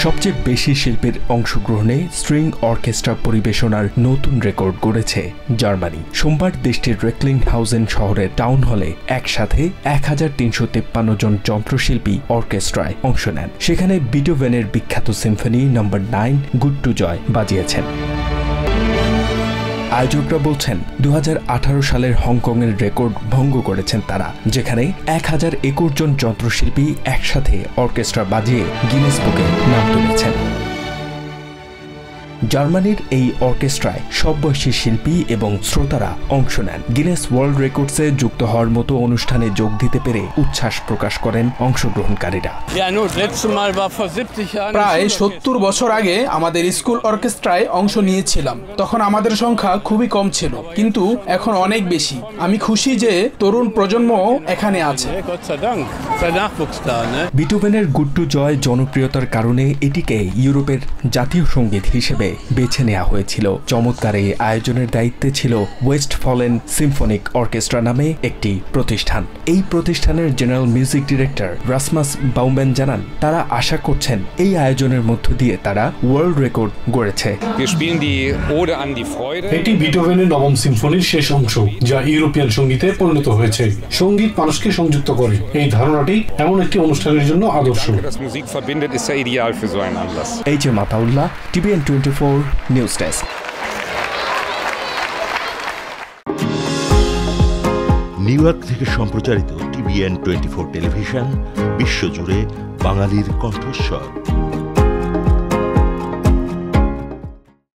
সবচেয়ে বেশি শিল্পীর অংশগ্রহণে স্ট্রিং অর্কেস্ট্রা পরিবেশনার নতুন রেকর্ড গড়েছে জার্মানি। সোমবার দেশটির রেকলিংহাউজেন শহরের টাউন হলে একসাথে 1353 জন যন্ত্রশিল্পী অর্কেস্ট্রায় অংশ নেন। সেখানে বিটোভেনের বিখ্যাত সিম্ফনি নম্বর 9 গুড টু জয় বাজিয়েছেন। আয়োজকরা বলছেন 2018 সালের হংকংয়ের রেকর্ড ভঙ্গ করেছেন তারা, যেখানে 1021 জন যন্ত্রশিল্পী একসাথে অর্কেস্ট্রা বাজিয়ে গিনেস বুকে নাম তুলেছেন। জার্মানির এই অর্কেস্ট্রায় সব বয়সী শিল্পী এবং শ্রোতারা অংশ নেন। গিনেস ওয়ার্ল্ড রেকর্ডসে যুক্ত হওয়ার মতো অনুষ্ঠানে যোগ দিতে পেরে উচ্ছ্বাস প্রকাশ করেন অংশগ্রহণকারীরা। প্রায় 70 বছর আগে আমাদের স্কুল অর্কেস্ট্রায় অংশ নিয়েছিলাম। তখন আমাদের সংখ্যা খুবই কম ছিল, কিন্তু এখন অনেক বেশি। আমি খুশি যে তরুণ প্রজন্ম এখানে আছে। বিটোভেনের গুড টু জয় জনপ্রিয়তার কারণে এটিকে ইউরোপের জাতীয় সঙ্গীত হিসেবে বেছে নেওয়া হয়েছিল। চমৎকার এই আয়োজনের দায়িত্বে ছিল ওয়েস্টফলেন সিম্ফনিক অর্কেস্ট্রা নামে একটি প্রতিষ্ঠান। এই প্রতিষ্ঠানের general music director Erasmus Bowman জানান, তারা আশা করছেন এই আয়োজনের মধ্য দিয়ে তারা ওয়ার্ল্ড রেকর্ড গড়েছে। এটি বিটোভেনের নবম সিম্ফনির শেষ অংশ, যা ইউরোপিয়ান সঙ্গীতে পরিণত হয়েছে। সঙ্গীত মানুষকে সংযুক্ত করে, এই ধারণাটি এমন একটি অনুষ্ঠানের জন্য আদর্শ। এই যে Mataullah, TVN 24 news desk. New York থেকে সম্প্রচারিত TVN 24 টেলিভিশন বিশ্বজুড়ে বাঙালির কণ্ঠস্বর।